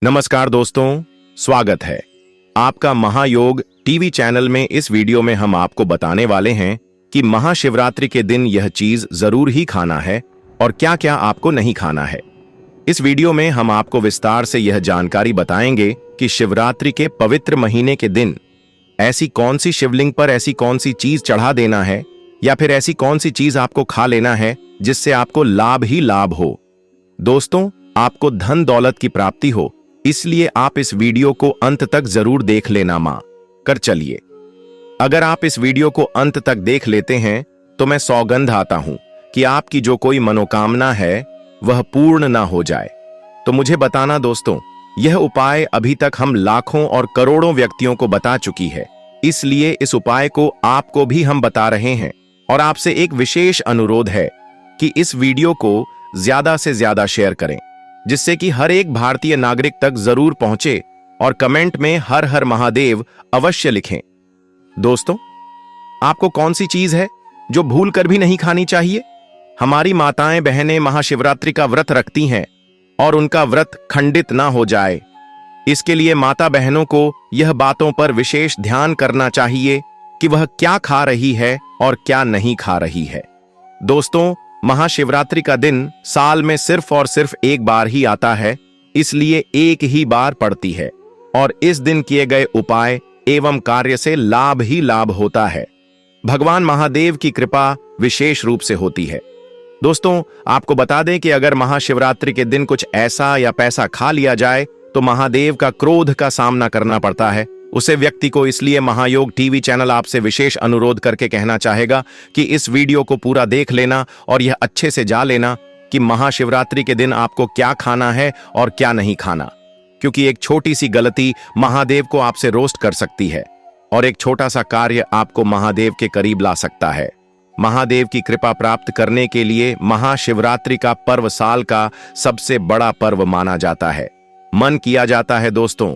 नमस्कार दोस्तों, स्वागत है आपका महायोग टीवी चैनल में। इस वीडियो में हम आपको बताने वाले हैं कि महाशिवरात्रि के दिन यह चीज जरूर ही खाना है और क्या क्या आपको नहीं खाना है। इस वीडियो में हम आपको विस्तार से यह जानकारी बताएंगे कि शिवरात्रि के पवित्र महीने के दिन ऐसी कौन सी शिवलिंग पर ऐसी कौन सी चीज चढ़ा देना है या फिर ऐसी कौन सी चीज आपको खा लेना है जिससे आपको लाभ ही लाभ हो। दोस्तों, आपको धन दौलत की प्राप्ति हो, इसलिए आप इस वीडियो को अंत तक जरूर देख लेना। मां कर चलिए, अगर आप इस वीडियो को अंत तक देख लेते हैं तो मैं सौगंध आता हूं कि आपकी जो कोई मनोकामना है वह पूर्ण ना हो जाए। तो मुझे बताना दोस्तों, यह उपाय अभी तक हम लाखों और करोड़ों व्यक्तियों को बता चुकी है, इसलिए इस उपाय को आपको भी हम बता रहे हैं। और आपसे एक विशेष अनुरोध है कि इस वीडियो को ज्यादा से ज्यादा शेयर करें, जिससे कि हर एक भारतीय नागरिक तक जरूर पहुंचे और कमेंट में हर हर महादेव अवश्य लिखें। दोस्तों, आपको कौन सी चीज है जो भूल कर भी नहीं खानी चाहिए? हमारी माताएं बहनें महाशिवरात्रि का व्रत रखती हैं और उनका व्रत खंडित ना हो जाए, इसके लिए माता बहनों को यह बातों पर विशेष ध्यान करना चाहिए कि वह क्या खा रही है और क्या नहीं खा रही है। दोस्तों, महाशिवरात्रि का दिन साल में सिर्फ और सिर्फ एक बार ही आता है, इसलिए एक ही बार पड़ती है और इस दिन किए गए उपाय एवं कार्य से लाभ ही लाभ होता है। भगवान महादेव की कृपा विशेष रूप से होती है। दोस्तों, आपको बता दें कि अगर महाशिवरात्रि के दिन कुछ ऐसा या पैसा खा लिया जाए तो महादेव का क्रोध का सामना करना पड़ता है उसे व्यक्ति को। इसलिए महायोग टीवी चैनल आपसे विशेष अनुरोध करके कहना चाहेगा कि इस वीडियो को पूरा देख लेना और यह अच्छे से जा लेना कि महाशिवरात्रि के दिन आपको क्या खाना है और क्या नहीं खाना, क्योंकि एक छोटी सी गलती महादेव को आपसे रोस्ट कर सकती है और एक छोटा सा कार्य आपको महादेव के करीब ला सकता है। महादेव की कृपा प्राप्त करने के लिए महाशिवरात्रि का पर्व साल का सबसे बड़ा पर्व माना जाता है। मन किया जाता है दोस्तों,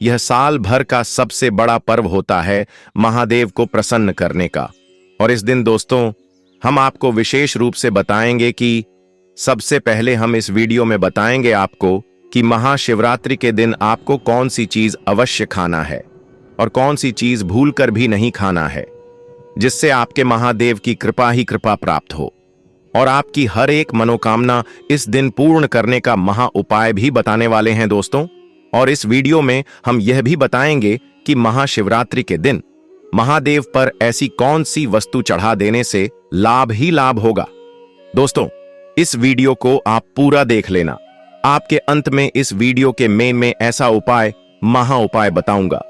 यह साल भर का सबसे बड़ा पर्व होता है महादेव को प्रसन्न करने का। और इस दिन दोस्तों, हम आपको विशेष रूप से बताएंगे कि सबसे पहले हम इस वीडियो में बताएंगे आपको कि महाशिवरात्रि के दिन आपको कौन सी चीज अवश्य खाना है और कौन सी चीज भूल कर भी नहीं खाना है, जिससे आपके महादेव की कृपा ही कृपा प्राप्त हो और आपकी हर एक मनोकामना इस दिन पूर्ण करने का महा उपाय भी बताने वाले हैं दोस्तों। और इस वीडियो में हम यह भी बताएंगे कि महाशिवरात्रि के दिन महादेव पर ऐसी कौन सी वस्तु चढ़ा देने से लाभ ही लाभ होगा। दोस्तों, इस वीडियो को आप पूरा देख लेना। आपके अंत में इस वीडियो के में ऐसा उपाय महा उपाय बताऊंगा।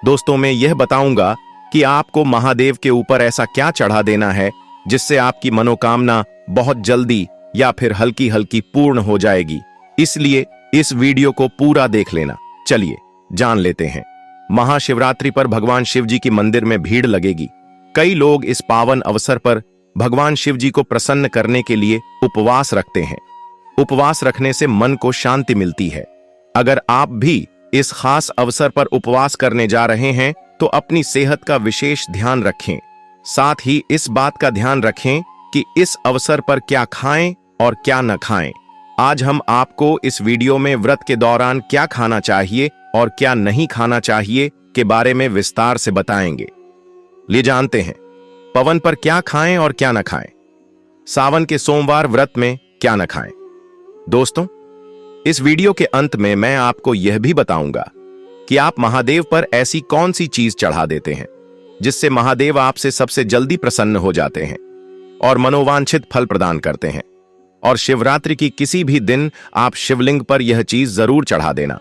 दोस्तों, मैं यह बताऊंगा कि आपको महादेव के ऊपर ऐसा क्या चढ़ा देना है जिससे आपकी मनोकामना बहुत जल्दी या फिर हल्की हल्की पूर्ण हो जाएगी। इसलिए इस वीडियो को पूरा देख लेना। चलिए जान लेते हैं। महाशिवरात्रि पर भगवान शिव जी की मंदिर में भीड़ लगेगी। कई लोग इस पावन अवसर पर भगवान शिव जी को प्रसन्न करने के लिए उपवास रखते हैं। उपवास रखने से मन को शांति मिलती है। अगर आप भी इस खास अवसर पर उपवास करने जा रहे हैं तो अपनी सेहत का विशेष ध्यान रखें। साथ ही इस बात का ध्यान रखें कि इस अवसर पर क्या खाएं और क्या न खाएं। आज हम आपको इस वीडियो में व्रत के दौरान क्या खाना चाहिए और क्या नहीं खाना चाहिए के बारे में विस्तार से बताएंगे। ले जानते हैं, पवन पर क्या खाएं और क्या न खाएं। सावन के सोमवार व्रत में क्या न खाएं। दोस्तों, इस वीडियो के अंत में मैं आपको यह भी बताऊंगा कि आप महादेव पर ऐसी कौन सी चीज चढ़ा देते हैं जिससे महादेव आपसे सबसे जल्दी प्रसन्न हो जाते हैं और मनोवांछित फल प्रदान करते हैं। और शिवरात्रि की किसी भी दिन आप शिवलिंग पर यह चीज जरूर चढ़ा देना।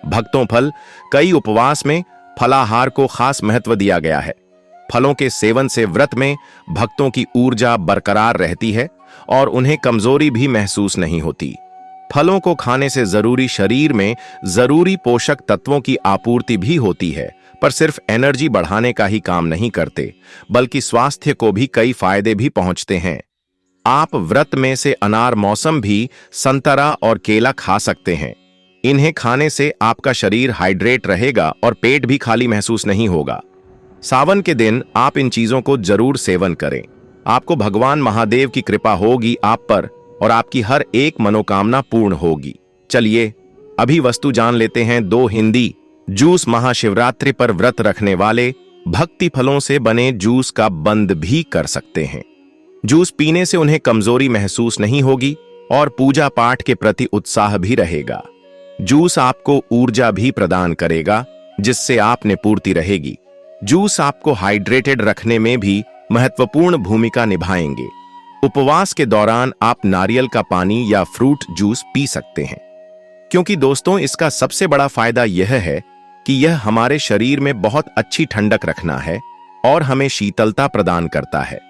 भक्तों, फल कई उपवास में फलाहार को खास महत्व दिया गया है। फलों के सेवन से व्रत में भक्तों की ऊर्जा बरकरार रहती है और उन्हें कमजोरी भी महसूस नहीं होती। फलों को खाने से जरूरी शरीर में जरूरी पोषक तत्वों की आपूर्ति भी होती है, पर सिर्फ एनर्जी बढ़ाने का ही काम नहीं करते, बल्कि स्वास्थ्य को भी कई फायदे भी पहुंचते हैं। आप व्रत में से अनार, मौसम भी, संतरा और केला खा सकते हैं। इन्हें खाने से आपका शरीर हाइड्रेट रहेगा और पेट भी खाली महसूस नहीं होगा। सावन के दिन आप इन चीजों को जरूर सेवन करें। आपको भगवान महादेव की कृपा होगी आप पर और आपकी हर एक मनोकामना पूर्ण होगी। चलिए अभी वस्तु जान लेते हैं। 2 हिंदी जूस महाशिवरात्रि पर व्रत रखने वाले भक्ति फलों से बने जूस का बंद भी कर सकते हैं। जूस पीने से उन्हें कमजोरी महसूस नहीं होगी और पूजा पाठ के प्रति उत्साह भी रहेगा। जूस आपको ऊर्जा भी प्रदान करेगा, जिससे आप में पूर्ति रहेगी। जूस आपको हाइड्रेटेड रखने में भी महत्वपूर्ण भूमिका निभाएंगे। उपवास के दौरान आप नारियल का पानी या फ्रूट जूस पी सकते हैं, क्योंकि दोस्तों इसका सबसे बड़ा फायदा यह है कि यह हमारे शरीर में बहुत अच्छी ठंडक रखना है और हमें शीतलता प्रदान करता है।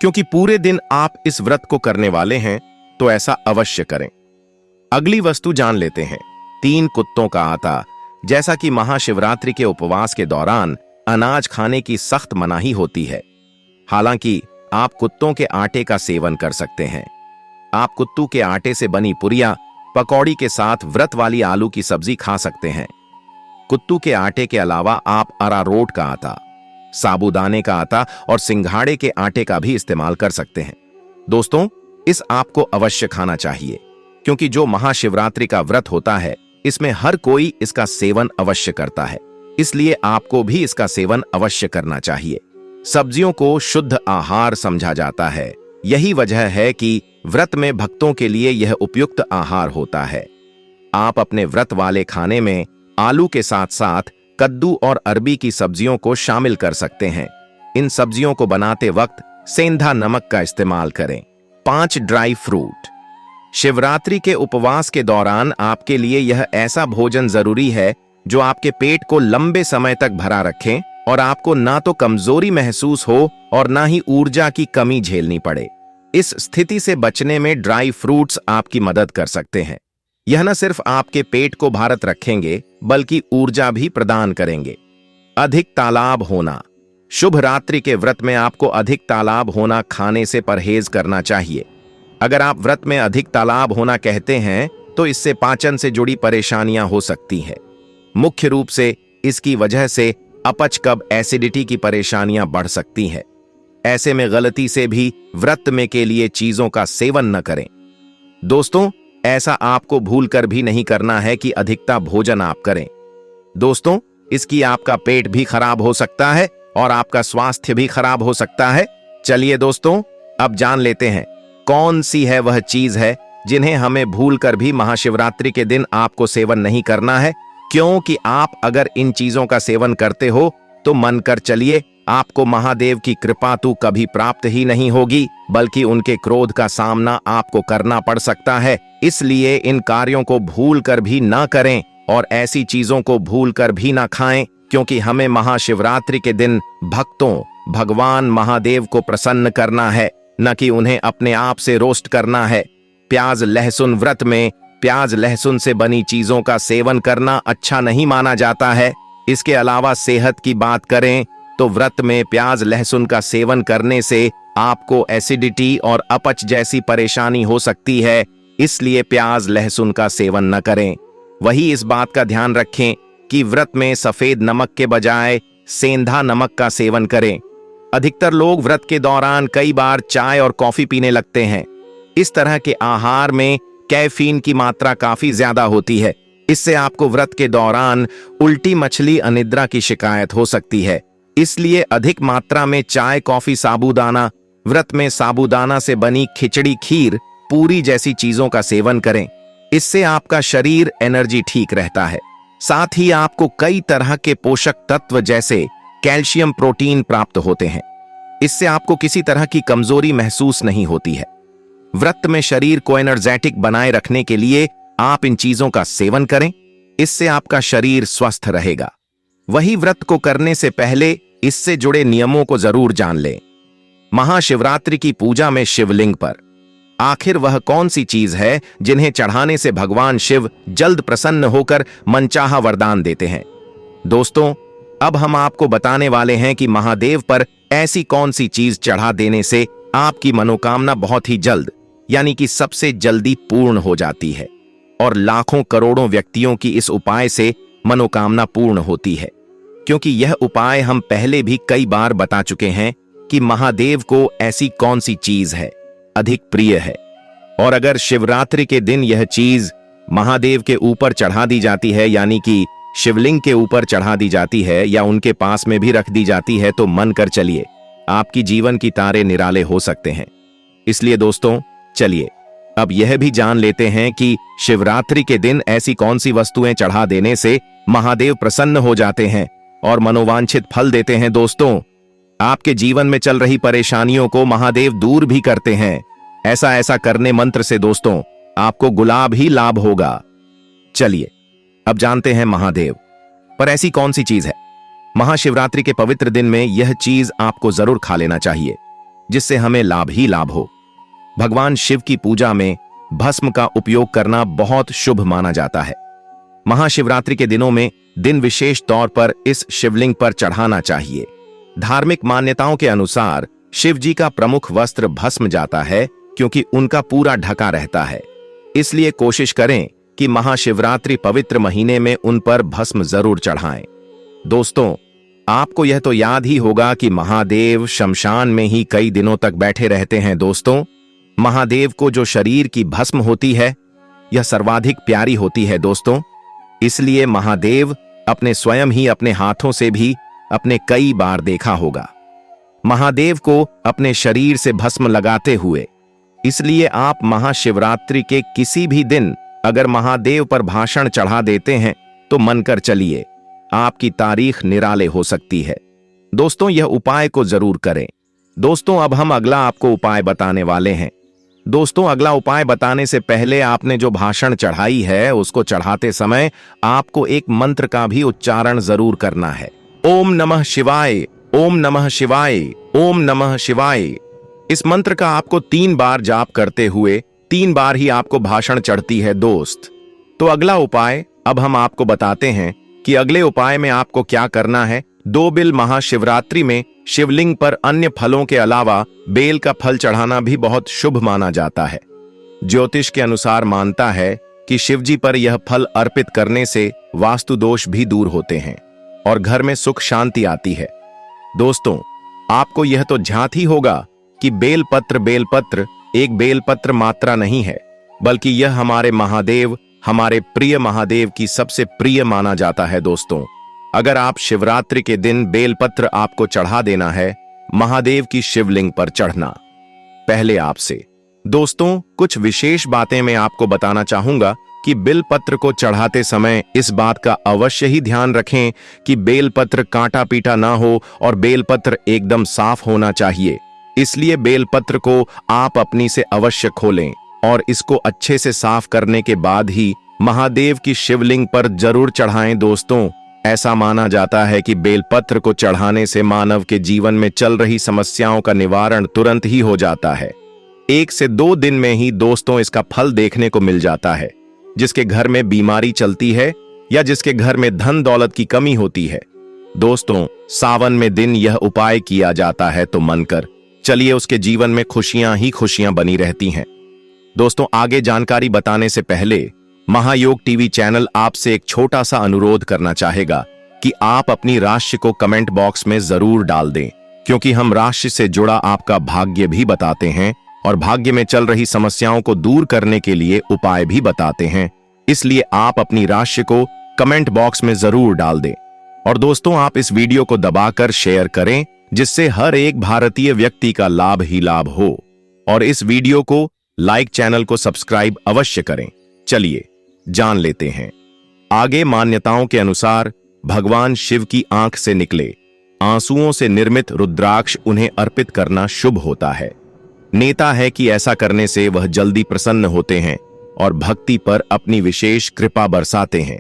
क्योंकि पूरे दिन आप इस व्रत को करने वाले हैं, तो ऐसा अवश्य करें। अगली वस्तु जान लेते हैं। 3 कुत्तों का आटा। जैसा कि महाशिवरात्रि के उपवास के दौरान अनाज खाने की सख्त मनाही होती है, हालांकि आप कुत्तों के आटे का सेवन कर सकते हैं। आप कुत्तू के आटे से बनी पुरिया, पकौड़ी के साथ व्रत वाली आलू की सब्जी खा सकते हैं। कुत्तू के आटे के अलावा आप अरारोट का आटा, साबूदाने का आटा और सिंघाड़े के आटे का भी इस्तेमाल कर सकते हैं। दोस्तों, इस आप को अवश्य खाना चाहिए, क्योंकि जो महाशिवरात्रि का व्रत होता है, इसमें हर कोई इसका सेवन अवश्य करता है, इसलिए आपको भी इसका सेवन अवश्य करना चाहिए। सब्जियों को शुद्ध आहार समझा जाता है। यही वजह है कि व्रत में भक्तों के लिए यह उपयुक्त आहार होता है। आप अपने व्रत वाले खाने में आलू के साथ साथ कद्दू और अरबी की सब्जियों को शामिल कर सकते हैं। इन सब्जियों को बनाते वक्त सेंधा नमक का इस्तेमाल करें। 5 ड्राई फ्रूट। शिवरात्रि के उपवास के दौरान आपके लिए यह ऐसा भोजन जरूरी है जो आपके पेट को लंबे समय तक भरा रखें और आपको ना तो कमजोरी महसूस हो और ना ही ऊर्जा की कमी झेलनी पड़े। इस स्थिति से बचने में ड्राई फ्रूट्स आपकी मदद कर सकते हैं। यह न सिर्फ आपके पेट को भारत रखेंगे, बल्कि ऊर्जा भी प्रदान करेंगे। अधिक तालाब होना। शुभ रात्रि के व्रत में आपको अधिक तालाब होना खाने से परहेज करना चाहिए। अगर आप व्रत में अधिक तालाब होना कहते हैं, तो इससे पाचन से जुड़ी परेशानियां हो सकती हैं। मुख्य रूप से इसकी वजह से अपच, कब, एसिडिटी की परेशानियां बढ़ सकती हैं। ऐसे में गलती से भी व्रत में के लिए चीजों का सेवन न करें। दोस्तों, ऐसा आपको भूलकर भी नहीं करना है कि अधिकता भोजन आप करें। दोस्तों, इसकी आपका पेट भी खराब हो सकता है और आपका स्वास्थ्य भी खराब हो सकता है। चलिए दोस्तों, अब जान लेते हैं कौन सी है वह चीज है जिन्हें हमें भूलकर भी महाशिवरात्रि के दिन आपको सेवन नहीं करना है, क्योंकि आप अगर इन चीजों का सेवन करते हो तो मन कर चलिए, आपको महादेव की कृपा तो कभी प्राप्त ही नहीं होगी, बल्कि उनके क्रोध का सामना आपको करना पड़ सकता है। इसलिए इन कार्यों को भूल कर भी ना करें और ऐसी चीजों को भूल कर भी ना खाएं, क्योंकि हमें महाशिवरात्रि के दिन भक्तों भगवान महादेव को प्रसन्न करना है, न कि उन्हें अपने आप से रोस्ट करना है। प्याज लहसुन व्रत में प्याज लहसुन से बनी चीजों का सेवन करना अच्छा नहीं माना जाता है। इसके अलावा सेहत की बात करें तो व्रत में प्याज लहसुन का सेवन करने से आपको एसिडिटी और अपच जैसी परेशानी हो सकती है, इसलिए प्याज लहसुन का सेवन न करें। वही इस बात का ध्यान रखें कि व्रत में सफेद नमक के बजाय सेंधा नमक का सेवन करें। अधिकतर लोग व्रत के दौरान कई बार चाय और कॉफी पीने लगते हैं। इस तरह के आहार में कैफीन की मात्रा काफी ज्यादा होती है। इससे आपको व्रत के दौरान उल्टी, मछली, अनिद्रा की शिकायत हो सकती है। इसलिए अधिक मात्रा में चाय, कॉफी, साबूदाना, व्रत में साबूदाना से बनी खिचड़ी, खीर, पूरी जैसी चीजों का सेवन करें। इससे आपका शरीर एनर्जी ठीक रहता है। साथ ही आपको कई तरह के पोषक तत्व जैसे कैल्शियम, प्रोटीन प्राप्त होते हैं। इससे आपको किसी तरह की कमजोरी महसूस नहीं होती है। व्रत में शरीर को एनर्जेटिक बनाए रखने के लिए आप इन चीजों का सेवन करें। इससे आपका शरीर स्वस्थ रहेगा। वही व्रत को करने से पहले इससे जुड़े नियमों को जरूर जान लें। महाशिवरात्रि की पूजा में शिवलिंग पर आखिर वह कौन सी चीज है जिन्हें चढ़ाने से भगवान शिव जल्द प्रसन्न होकर मनचाहा वरदान देते हैं? दोस्तों, अब हम आपको बताने वाले हैं कि महादेव पर ऐसी कौन सी चीज चढ़ा देने से आपकी मनोकामना बहुत ही जल्द, यानी कि सबसे जल्दी पूर्ण हो जाती है और लाखों करोड़ों व्यक्तियों की इस उपाय से मनोकामना पूर्ण होती है। क्योंकि यह उपाय हम पहले भी कई बार बता चुके हैं कि महादेव को ऐसी कौन सी चीज है अधिक प्रिय है, और अगर शिवरात्रि के दिन यह चीज महादेव के ऊपर चढ़ा दी जाती है, यानी कि शिवलिंग के ऊपर चढ़ा दी जाती है या उनके पास में भी रख दी जाती है, तो मन कर चलिए आपकी जीवन की तारे निराले हो सकते हैं। इसलिए दोस्तों चलिए अब यह भी जान लेते हैं कि शिवरात्रि के दिन ऐसी कौन सी वस्तुएं चढ़ा देने से महादेव प्रसन्न हो जाते हैं और मनोवांछित फल देते हैं। दोस्तों आपके जीवन में चल रही परेशानियों को महादेव दूर भी करते हैं। ऐसा ऐसा करने मंत्र से दोस्तों आपको गुलाब ही लाभ होगा। चलिए अब जानते हैं महादेव पर ऐसी कौन सी चीज है। महाशिवरात्रि के पवित्र दिन में यह चीज आपको जरूर खा लेना चाहिए जिससे हमें लाभ ही लाभ हो। भगवान शिव की पूजा में भस्म का उपयोग करना बहुत शुभ माना जाता है। महाशिवरात्रि के दिनों में दिन विशेष तौर पर इस शिवलिंग पर चढ़ाना चाहिए। धार्मिक मान्यताओं के अनुसार शिव जी का प्रमुख वस्त्र भस्म जाता है क्योंकि उनका पूरा ढका रहता है। इसलिए कोशिश करें कि महाशिवरात्रि पवित्र महीने में उन पर भस्म जरूर चढ़ाएं। दोस्तों आपको यह तो याद ही होगा कि महादेव शमशान में ही कई दिनों तक बैठे रहते हैं। दोस्तों महादेव को जो शरीर की भस्म होती है यह सर्वाधिक प्यारी होती है। दोस्तों इसलिए महादेव अपने स्वयं ही अपने हाथों से भी अपने कई बार देखा होगा महादेव को अपने शरीर से भस्म लगाते हुए। इसलिए आप महाशिवरात्रि के किसी भी दिन अगर महादेव पर भाषण चढ़ा देते हैं तो मन कर चलिए आपकी तारीख निराले हो सकती है। दोस्तों यह उपाय को जरूर करें। दोस्तों अब हम अगला आपको उपाय बताने वाले हैं। दोस्तों अगला उपाय बताने से पहले आपने जो भाषण चढ़ाई है उसको चढ़ाते समय आपको एक मंत्र का भी उच्चारण जरूर करना है। ओम नमः शिवाय, ओम नमः शिवाय, ओम नमः शिवाय। इस मंत्र का आपको 3 बार जाप करते हुए 3 बार ही आपको भाषण चढ़ती है। दोस्त तो अगला उपाय अब हम आपको बताते हैं कि अगले उपाय में आपको क्या करना है। 2 बिल महाशिवरात्रि में शिवलिंग पर अन्य फलों के अलावा बेल का फल चढ़ाना भी बहुत शुभ माना जाता है। ज्योतिष के अनुसार मानता है कि शिवजी पर यह फल अर्पित करने से वास्तु दोष भी दूर होते हैं और घर में सुख शांति आती है। दोस्तों आपको यह तो ज्ञात ही होगा कि बेलपत्र एक बेलपत्र मात्रा नहीं है, बल्कि यह हमारे महादेव, हमारे प्रिय महादेव की सबसे प्रिय माना जाता है। दोस्तों अगर आप शिवरात्रि के दिन बेलपत्र आपको चढ़ा देना है महादेव की शिवलिंग पर चढ़ना। पहले आपसे दोस्तों कुछ विशेष बातें मैं आपको बताना चाहूंगा कि बेलपत्र को चढ़ाते समय इस बात का अवश्य ही ध्यान रखें कि बेलपत्र कांटा पीटा ना हो और बेलपत्र एकदम साफ होना चाहिए। इसलिए बेलपत्र को आप अपनी से अवश्य खोलें और इसको अच्छे से साफ करने के बाद ही महादेव की शिवलिंग पर जरूर चढ़ाएं। दोस्तों ऐसा माना जाता है कि बेलपत्र को चढ़ाने से मानव के जीवन में चल रही समस्याओं का निवारण तुरंत ही हो जाता है। 1 से 2 दिन में ही दोस्तों इसका फल देखने को मिल जाता है। जिसके घर में बीमारी चलती है या जिसके घर में धन दौलत की कमी होती है, दोस्तों सावन में दिन यह उपाय किया जाता है तो मन कर चलिए उसके जीवन में खुशियां ही खुशियां बनी रहती हैं। दोस्तों आगे जानकारी बताने से पहले महायोग टीवी चैनल आपसे एक छोटा सा अनुरोध करना चाहेगा कि आप अपनी राशि को कमेंट बॉक्स में जरूर डाल दें, क्योंकि हम राशि से जुड़ा आपका भाग्य भी बताते हैं और भाग्य में चल रही समस्याओं को दूर करने के लिए उपाय भी बताते हैं। इसलिए आप अपनी राशि को कमेंट बॉक्स में जरूर डाल दें और दोस्तों आप इस वीडियो को दबाकर शेयर करें जिससे हर एक भारतीय व्यक्ति का लाभ ही लाभ हो। और इस वीडियो को लाइक, चैनल को सब्सक्राइब अवश्य करें। चलिए जान लेते हैं आगे। मान्यताओं के अनुसार भगवान शिव की आंख से निकले आंसुओं से निर्मित रुद्राक्ष उन्हें अर्पित करना शुभ होता है। नेता है कि ऐसा करने से वह जल्दी प्रसन्न होते हैं और भक्ति पर अपनी विशेष कृपा बरसाते हैं।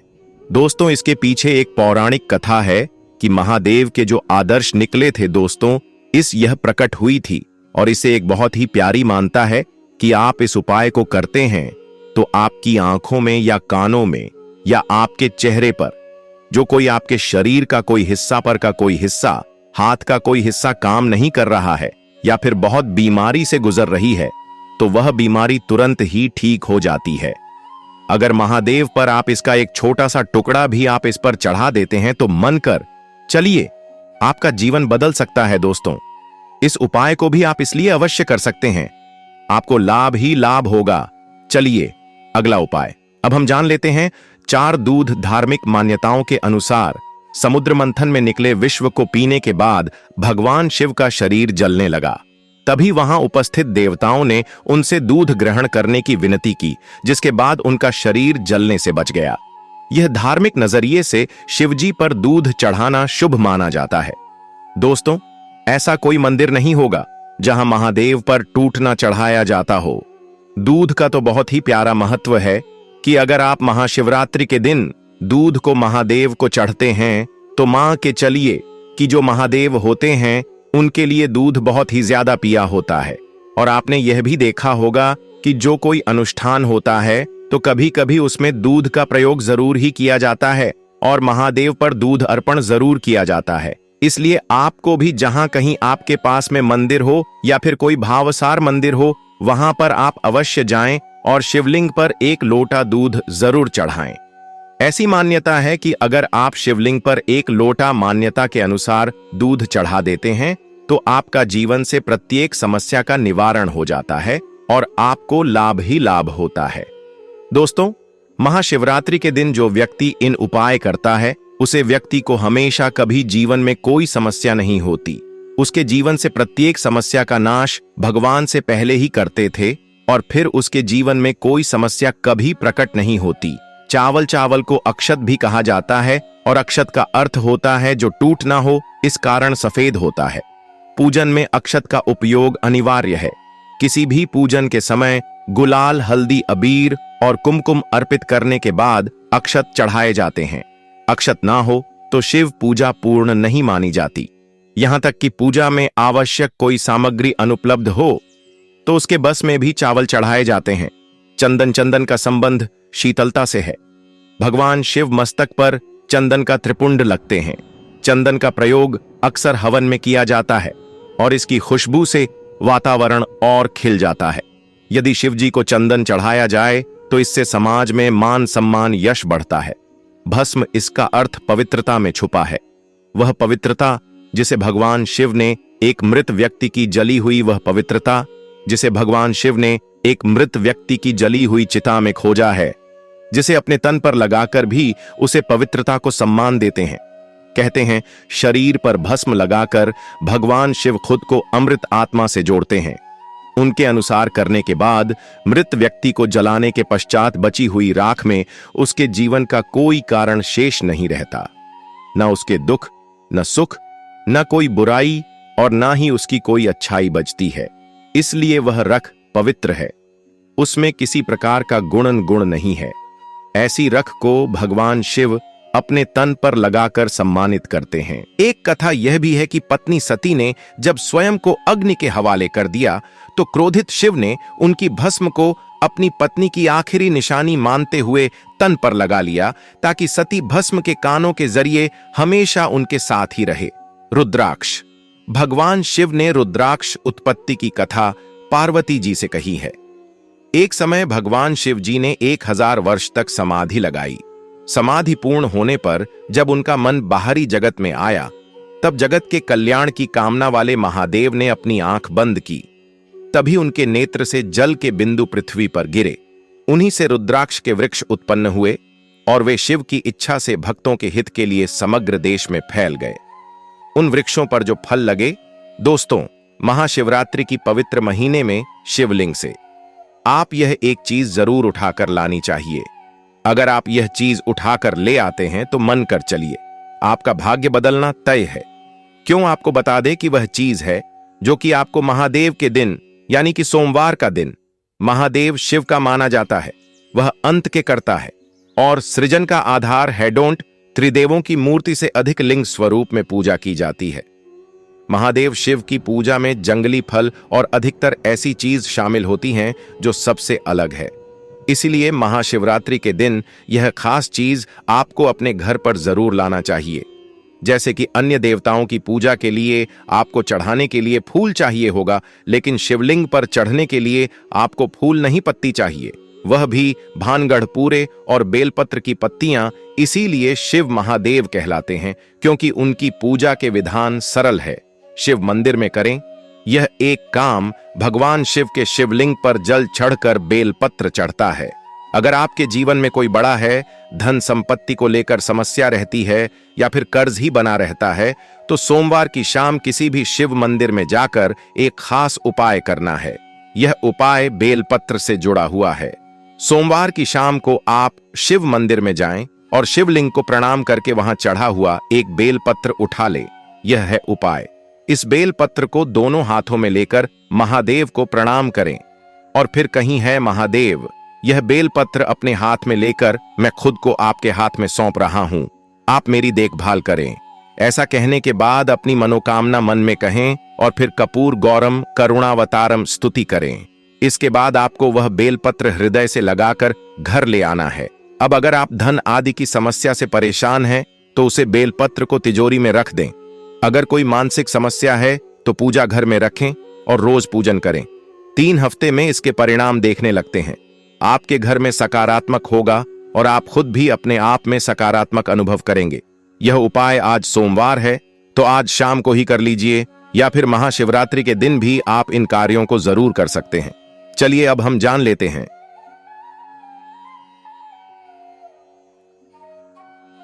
दोस्तों इसके पीछे एक पौराणिक कथा है कि महादेव के जो आदर्श निकले थे दोस्तों इस यह प्रकट हुई थी और इसे एक बहुत ही प्यारी मानता है कि आप इस उपाय को करते हैं तो आपकी आंखों में या कानों में या आपके चेहरे पर जो कोई आपके शरीर का कोई हिस्सा पर का कोई हिस्सा, हाथ का कोई हिस्सा काम नहीं कर रहा है या फिर बहुत बीमारी से गुजर रही है तो वह बीमारी तुरंत ही ठीक हो जाती है। अगर महादेव पर आप इसका एक छोटा सा टुकड़ा भी आप इस पर चढ़ा देते हैं तो मन कर चलिए आपका जीवन बदल सकता है। दोस्तों इस उपाय को भी आप इसलिए अवश्य कर सकते हैं, आपको लाभ ही लाभ होगा। चलिए अगला उपाय। अब हम जान लेते हैं 4 दूध धार्मिक मान्यताओं के अनुसार समुद्र मंथन में निकले विश्व को पीने के बाद भगवान शिव का शरीर जलने लगा। तभी वहां उपस्थित देवताओं ने उनसे दूध ग्रहण करने की विनती की, जिसके बाद उनका शरीर जलने से बच गया। यह धार्मिक नजरिए से शिवजी पर दूध चढ़ाना शुभ माना जाता है। दोस्तों, ऐसा कोई मंदिर नहीं होगा जहां महादेव पर टूटना चढ़ाया जाता हो। दूध का तो बहुत ही प्यारा महत्व है कि अगर आप महाशिवरात्रि के दिन दूध को महादेव को चढ़ते हैं तो मान के चलिए कि जो महादेव होते हैं उनके लिए दूध बहुत ही ज्यादा पिया होता है। और आपने यह भी देखा होगा कि जो कोई अनुष्ठान होता है तो कभी कभी उसमें दूध का प्रयोग जरूर ही किया जाता है और महादेव पर दूध अर्पण जरूर किया जाता है। इसलिए आपको भी जहां कहीं आपके पास में मंदिर हो या फिर कोई भावसार मंदिर हो, वहां पर आप अवश्य जाएं और शिवलिंग पर 1 लोटा दूध जरूर चढ़ाएं। ऐसी मान्यता है कि अगर आप शिवलिंग पर 1 लोटा मान्यता के अनुसार दूध चढ़ा देते हैं तो आपका जीवन से प्रत्येक समस्या का निवारण हो जाता है और आपको लाभ ही लाभ होता है। दोस्तों, महाशिवरात्रि के दिन जो व्यक्ति इन उपाय करता है उसे व्यक्ति को हमेशा कभी जीवन में कोई समस्या नहीं होती। उसके जीवन से प्रत्येक समस्या का नाश भगवान से पहले ही करते थे और फिर उसके जीवन में कोई समस्या कभी प्रकट नहीं होती। चावल को अक्षत भी कहा जाता है और अक्षत का अर्थ होता है जो टूट ना हो, इस कारण सफेद होता है। पूजन में अक्षत का उपयोग अनिवार्य है। किसी भी पूजन के समय गुलाल, हल्दी, अबीर और कुमकुम अर्पित करने के बाद अक्षत चढ़ाए जाते हैं। अक्षत ना हो तो शिव पूजा पूर्ण नहीं मानी जाती। यहां तक कि पूजा में आवश्यक कोई सामग्री अनुपलब्ध हो तो उसके बस में भी चावल चढ़ाए जाते हैं। चंदन का संबंध शीतलता से है। भगवान शिव मस्तक पर चंदन का त्रिपुंड लगते हैं। चंदन का प्रयोग अक्सर हवन में किया जाता है और इसकी खुशबू से वातावरण और खिल जाता है। यदि शिव जी को चंदन चढ़ाया जाए तो इससे समाज में मान सम्मान, यश बढ़ता है। भस्म, इसका अर्थ पवित्रता में छुपा है। वह पवित्रता जिसे भगवान शिव ने एक मृत व्यक्ति की जली हुई चिता में खोजा है, जिसे अपने तन पर लगाकर भी उसे पवित्रता को सम्मान देते हैं। कहते हैं शरीर पर भस्म लगाकर भगवान शिव खुद को अमृत आत्मा से जोड़ते हैं। उनके अनुसार करने के बाद मृत व्यक्ति को जलाने के पश्चात बची हुई राख में उसके जीवन का कोई कारण शेष नहीं रहता। न उसके दुख, न सुख, न कोई बुराई और न ही उसकी कोई अच्छाई बचती है। इसलिए वह रख पवित्र है। उसमें किसी प्रकार का गुण नहीं है। ऐसी रख को भगवान शिव अपने तन पर लगाकर सम्मानित करते हैं। एक कथा यह भी है कि पत्नी सती ने जब स्वयं को अग्नि के हवाले कर दिया तो क्रोधित शिव ने उनकी भस्म को अपनी पत्नी की आखिरी निशानी मानते हुए तन पर लगा लिया, ताकि सती भस्म के कानों के जरिए हमेशा उनके साथ ही रहे। रुद्राक्ष। भगवान शिव ने रुद्राक्ष उत्पत्ति की कथा पार्वती जी से कही है। एक समय भगवान शिव जी ने 1000 वर्ष तक समाधि लगाई। समाधि पूर्ण होने पर जब उनका मन बाहरी जगत में आया, तब जगत के कल्याण की कामना वाले महादेव ने अपनी आंख बंद की। तभी उनके नेत्र से जल के बिंदु पृथ्वी पर गिरे। उन्हीं से रुद्राक्ष के वृक्ष उत्पन्न हुए और वे शिव की इच्छा से भक्तों के हित के लिए समग्र देश में फैल गए। उन वृक्षों पर जो फल लगे, दोस्तों, महाशिवरात्रि की पवित्र महीने में शिवलिंग से आप यह एक चीज जरूर उठाकर लानी चाहिए। अगर आप यह चीज उठाकर ले आते हैं तो मन कर चलिए, आपका भाग्य बदलना तय है। क्यों आपको बता दें कि वह चीज है जो कि आपको महादेव के दिन यानी कि सोमवार का दिन महादेव शिव का माना जाता है। वह अंत के कर्ता है और सृजन का आधार है। त्रिदेवों की मूर्ति से अधिक लिंग स्वरूप में पूजा की जाती है। महादेव शिव की पूजा में जंगली फल और अधिकतर ऐसी चीज शामिल होती हैं जो सबसे अलग है। इसीलिए महाशिवरात्रि के दिन यह खास चीज आपको अपने घर पर जरूर लाना चाहिए। जैसे कि अन्य देवताओं की पूजा के लिए आपको चढ़ाने के लिए फूल चाहिए होगा, लेकिन शिवलिंग पर चढ़ने के लिए आपको फूल नहीं, पत्ती चाहिए, वह भी भानगढ़ पूरे और बेलपत्र की पत्तियां। इसीलिए शिव महादेव कहलाते हैं, क्योंकि उनकी पूजा के विधान सरल है। शिव मंदिर में करें यह एक काम। भगवान शिव के शिवलिंग पर जल चढ़कर बेलपत्र चढ़ता है। अगर आपके जीवन में कोई बड़ा है, धन संपत्ति को लेकर समस्या रहती है या फिर कर्ज ही बना रहता है, तो सोमवार की शाम किसी भी शिव मंदिर में जाकर एक खास उपाय करना है। यह उपाय बेलपत्र से जुड़ा हुआ है। सोमवार की शाम को आप शिव मंदिर में जाएं और शिवलिंग को प्रणाम करके वहां चढ़ा हुआ एक बेलपत्र उठा ले। यह है उपाय। इस बेलपत्र को दोनों हाथों में लेकर महादेव को प्रणाम करें और फिर कहीं है महादेव, यह बेलपत्र अपने हाथ में लेकर मैं खुद को आपके हाथ में सौंप रहा हूं, आप मेरी देखभाल करें। ऐसा कहने के बाद अपनी मनोकामना मन में कहें और फिर कपूर गौरम करुणावतारम स्तुति करें। इसके बाद आपको वह बेलपत्र हृदय से लगाकर घर ले आना है। अब अगर आप धन आदि की समस्या से परेशान हैं तो उसे बेलपत्र को तिजोरी में रख दें। अगर कोई मानसिक समस्या है तो पूजा घर में रखें और रोज पूजन करें। 3 हफ्ते में इसके परिणाम देखने लगते हैं। आपके घर में सकारात्मक होगा और आप खुद भी अपने आप में सकारात्मक अनुभव करेंगे। यह उपाय आज सोमवार है तो आज शाम को ही कर लीजिए या फिर महाशिवरात्रि के दिन भी आप इन कार्यों को जरूर कर सकते हैं। चलिए अब हम जान लेते हैं